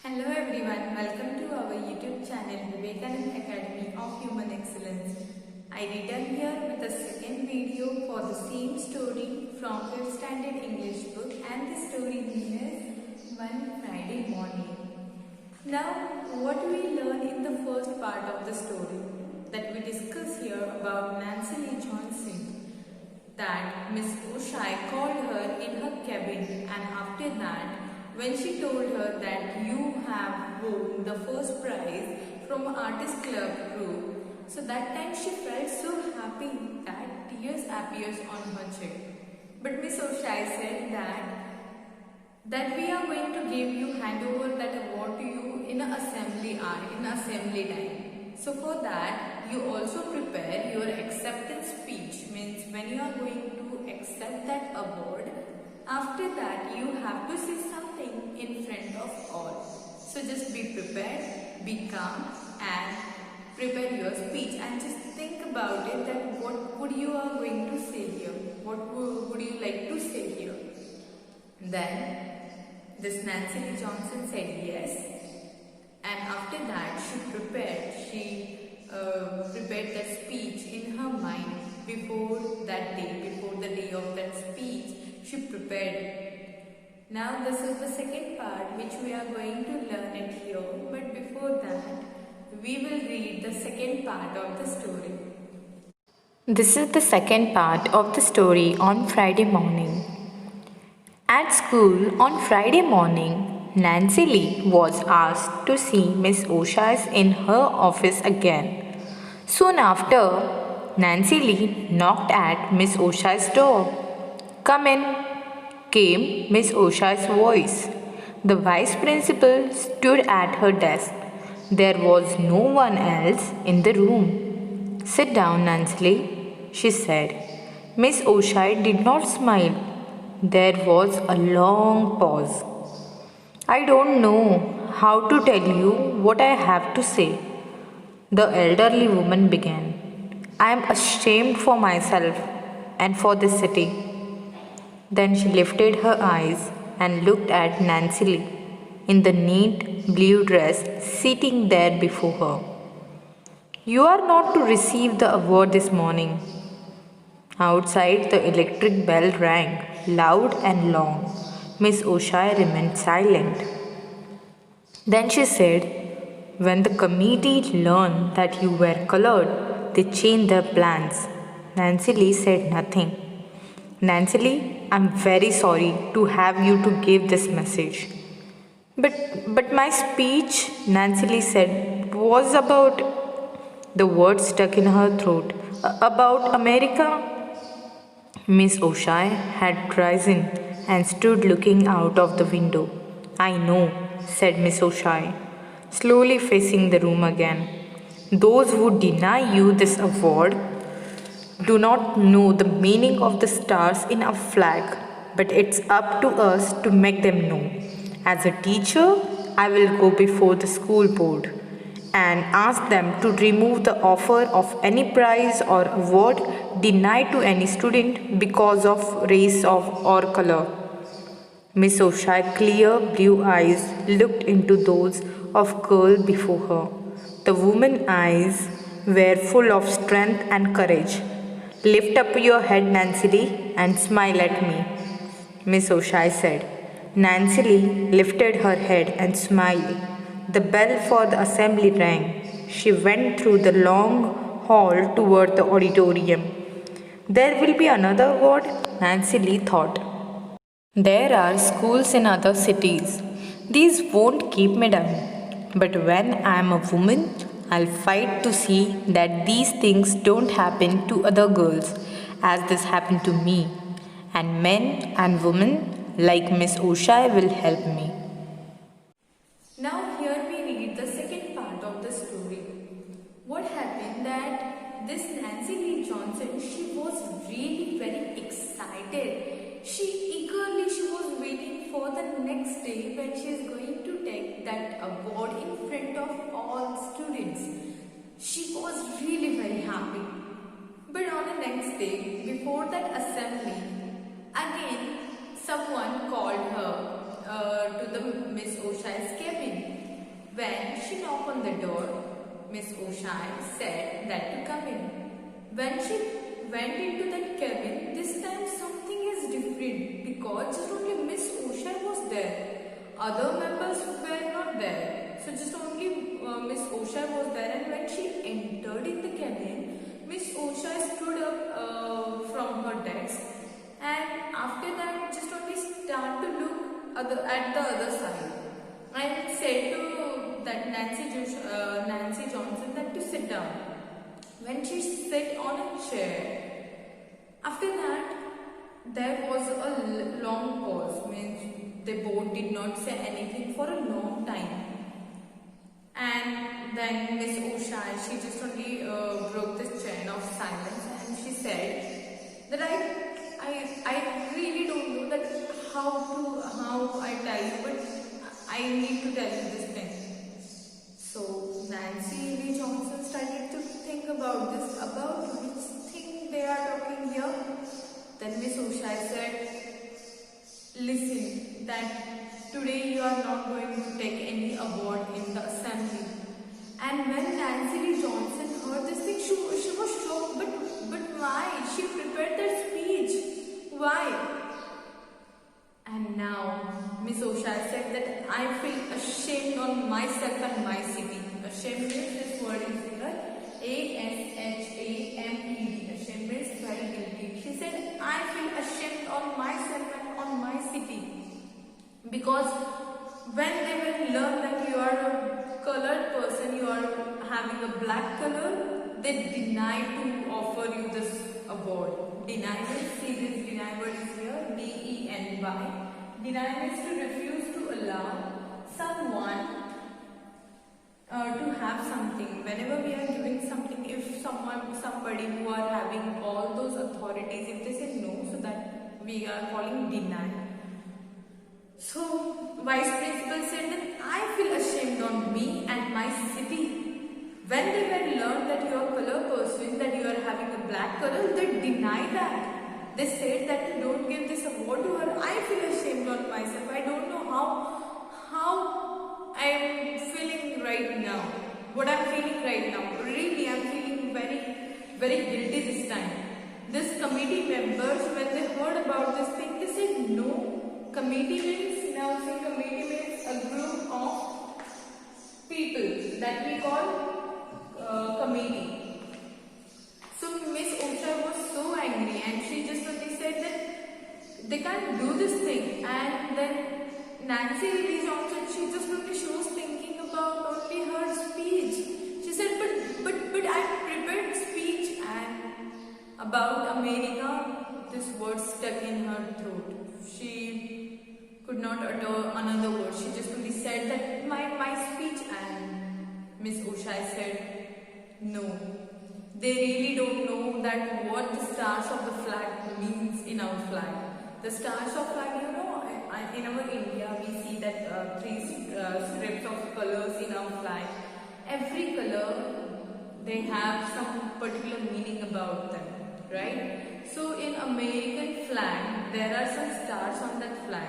Hello everyone, welcome to our YouTube channel Vivekanand Academy of Human Excellence. I return here with the second video for the same story from 5th Standard English book, and the story name is One Friday Morning. Now, what we learn in the first part of the story that we discuss here about Nancy Lee Johnson, that Miss O'Shea called her in her cabin, and after that when she told her that you have won the first prize from artist club group, so that time she felt so happy that tears appears on her cheek. But Miss O'Shea said that we are going to give you handover that award to you in an assembly hour, in assembly time. So for that you also prepare your acceptance speech, means when you are going to accept that award. After that, you have to say something in front of all. So just be prepared, be calm, and prepare your speech. And just think about it that what would you are going to say here? What would you like to say here? Then this Nancy Lee Johnson said yes. And after that, she prepared that speech in her mind before that day, before the day of that speech. She prepared it. Now this is the second part which we are going to learn it here, but before that we will read the second part of the story. This is the second part of the story on Friday morning. At school on Friday morning, Nancy Lee was asked to see Miss O'Shea in her office again. Soon after, Nancy Lee knocked at Miss O'Shea's door. "Come in," came Miss O'Shea's voice. The vice principal stood at her desk. There was no one else in the room. "Sit down, Nancy Lee," she said. Miss O'Shea did not smile. There was a long pause. "I don't know how to tell you what I have to say," the elderly woman began. "I am ashamed for myself and for this city." Then she lifted her eyes and looked at Nancy Lee in the neat blue dress sitting there before her. "You are not to receive the award this morning." Outside, the electric bell rang loud and long. Miss O'Shea remained silent. Then she said, "When the committee learned that you were colored, they changed their plans." Nancy Lee said nothing. "Nancy Lee, I'm very sorry to have you to give this message." But my speech," Nancy Lee said, "was about—" The words stuck in her throat. "About America." Miss O'Shea had risen and stood looking out of the window. "I know," said Miss O'Shea, slowly facing the room again. "Those who deny you this award do not know the meaning of the stars in a flag, but it's up to us to make them know. As a teacher, I will go before the school board and ask them to remove the offer of any prize or award denied to any student because of race or color." Miss O'Shea's clear blue eyes looked into those of girl before her. The woman's eyes were full of strength and courage. "Lift up your head, Nancy Lee, and smile at me," Miss O'Shea said. Nancy Lee lifted her head and smiled. The bell for the assembly rang. She went through the long hall toward the auditorium. "There will be another award," Nancy Lee thought. "There are schools in other cities. These won't keep me down. But when I am a woman, I'll fight to see that these things don't happen to other girls as this happened to me. And men and women like Miss O'Shea will help me." Now here we read the second part of the story. What happened that this Nancy Lee Johnson, she was really very excited. She was waiting for the next day when she is going to take that award in front of all students. She was really very happy. But on the next day, before that assembly, again someone called her to the Miss O'Shea's cabin, When she knocked on the door, Miss O'Shea said that to come in. When she went into that cabin, this time something is different because just only Miss O'Shea was there. Other members were not there. So just only Miss O'Shea was there, and when she entered in the cabin, Miss O'Shea stood up from her desk, and after that just only start to look at the other side and said to that Nancy Johnson that to sit down. When she sat on a chair, after that there was a long pause. Means they both did not say anything for a long time. And then Miss O'Shea, she just only broke this chain of silence, and she said that I really don't know that how I tell you, but I need to tell you this thing. So Nancy Lee Johnson started to think about which thing they are talking here. Then Miss O'Shea said, listen, that today you are not going to take any award in the assembly. And when Nancy Lee Johnson heard this thing, she was shocked. But why? She prepared that speech. Why? And now Miss O'Shea said that I feel ashamed on myself and my city. Ashamed means this word is here. ASHAMED. Ashamed means very guilty. She said I feel ashamed on myself and on my city. Because when they will learn that you are a colored person, you are having a black color, they deny to offer you this award. Deny means, see this deny word is here, D-E-N-Y. Deny means to refuse to allow someone to have something. Whenever we are giving something, if somebody who are having all those authorities, if they say no, so that we are calling deny. So Vice Principal said that I feel ashamed on me and my city. When they were learned that you are color person, that you are having a black color, they deny that. They said that you don't give this award to her. I feel ashamed on myself. I don't know how I am feeling right now. What I am feeling right now. Really, I am feeling very guilty this time. This committee members, when they heard about this thing, they said no. Committee means, now say committee means a group of people that we call committee. So Miss O'Shea was so angry, and she just only said that they can't do this thing. And then Nancy Lee Johnson, she was thinking about only her speech. She said, but I prepared speech, and about America, this word stuck in her throat. She could not utter another word. She just only said that my speech, and Miss O'Shea said, no. They really don't know that what the stars of the flag means in our flag. The stars of flag, you know, in our India we see that three strips of colors in our flag. Every color, they have some particular meaning about them, right? So in American flag, there are some stars on that flag.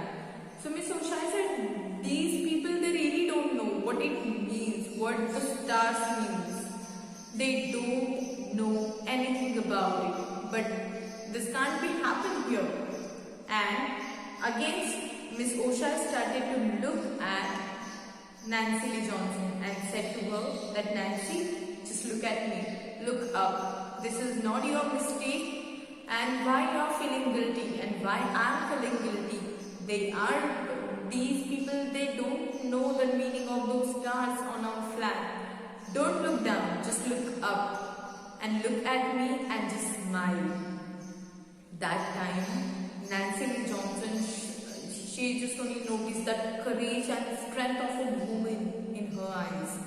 So Miss O'Shea said, these people, they really don't know what it means, what the stars means. They don't know anything about it. But this can't be happened here. And against Miss O'Shea started to look at Nancy Lee Johnson and said to her that Nancy, just look at me, look up. This is not your mistake, and why you are feeling guilty and why I am feeling guilty. These people, they don't know the meaning of those stars on our flag. Don't look down, just look up and look at me and just smile. That time, Nancy Lee Johnson, she just only noticed that courage and strength of a woman in her eyes.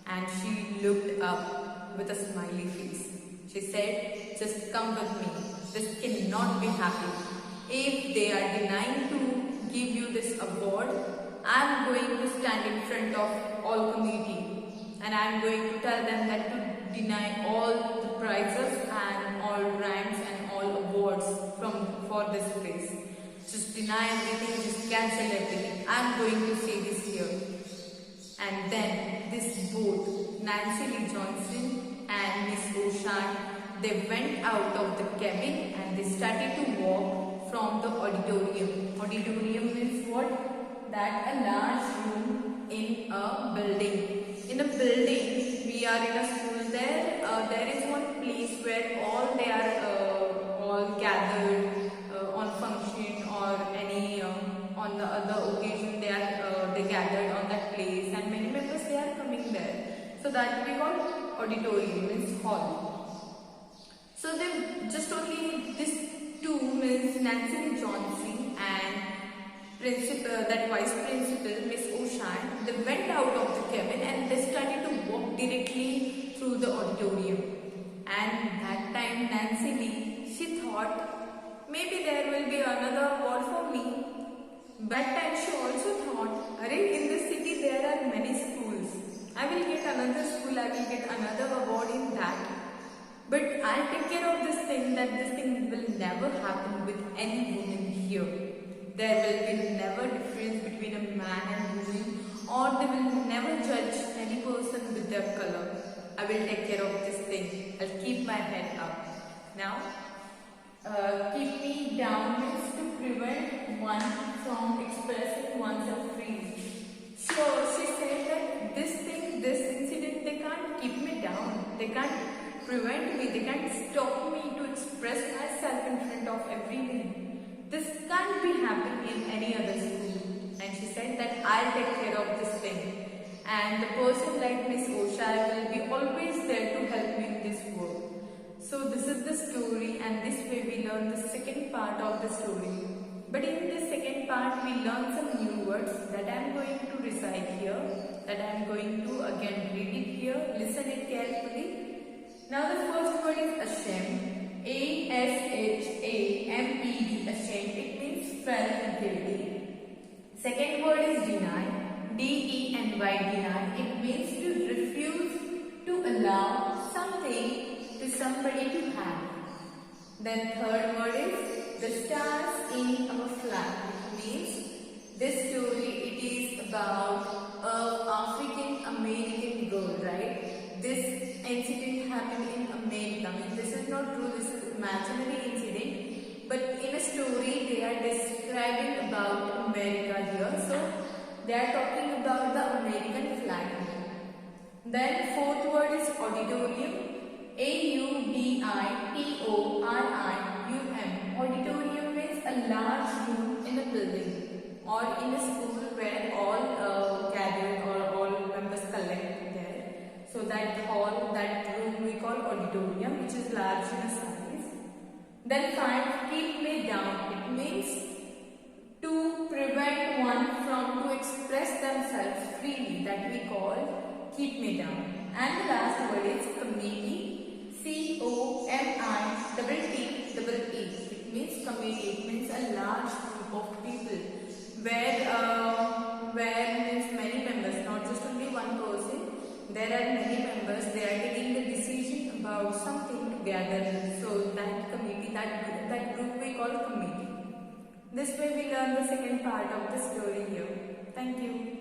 And she looked up with a smiley face. She said, just come with me. This cannot be happening. If they are denying to give you this award, I am going to stand in front of all committee. And I am going to tell them that to deny all the prizes and all ranks and all awards for this place. Just deny everything, just cancel everything. I am going to say this here. And then this both Nancy Lee Johnson and Miss O'Shan, they went out of the cabin and they started to walk from the auditorium. Auditorium means what? That a large room in a building. In a building, we are in a school there. There is one place where all they are all gathered on function or any on the other occasion they gathered on that place, and many members they are coming there. So that we call auditorium, means hall. So they just only this two means Nancy Lee Johnson and principal, that vice principal Miss O'Shan, they went out of the cabin and they started to walk directly through the auditorium. And that time Nancy Lee, she thought maybe there will be another award for me. That time she also thought, array, in the city there are many schools. I will get another school, I will get another award in that. But I'll take care of this thing, that this thing will never happen with any woman here. There will be never difference between a man and woman, or they will never judge any person with their color. I will take care of this thing. I'll keep my head up. Now, keep me down means to prevent one from expressing oneself freely. So she said that this thing, this incident, they can't keep me down. They can't prevent me. They can't stop me to express myself in front of everyone. This can't be happening in any other school. And she said that I'll take care of this thing. And the person like Miss O'Shea will be always there to help me in this work. So this is the story, and this way we learn the second part of the story. But in the second part we learn some new words that I am going to recite here, that I am going to again read it here, listen it carefully. Now the first word is ashamed. A-S-H-A-M-E-D, ashamed. It means felt guilty. Second word is deny. D-E-N-Y, deny. It means to refuse to allow something to somebody to have. Then third word is the stars in our flag. It means this story, it is about an African American girl, right? This incident happened in America. This is not true, this is imaginary incident. But in a story they are describing about America here. So they are talking about the American flag. Then fourth word is auditorium. A-U-D-I-T-O-R-I-U-M. Auditorium means a large room in a building or in a school where all gather or all members collect there. So that hall, that room we call auditorium, which is large in size. Then five, keep me down. It means to prevent one from to express themselves freely, that we call keep me down. And the last word is committee. C-O-M-I-T-T-E. It means committee. It means a large group of people where means many members, not just only one person. There are many members. They are taking the decision about something together. So that committee, that group we call committee. This way we learn the second part of the story here. Thank you.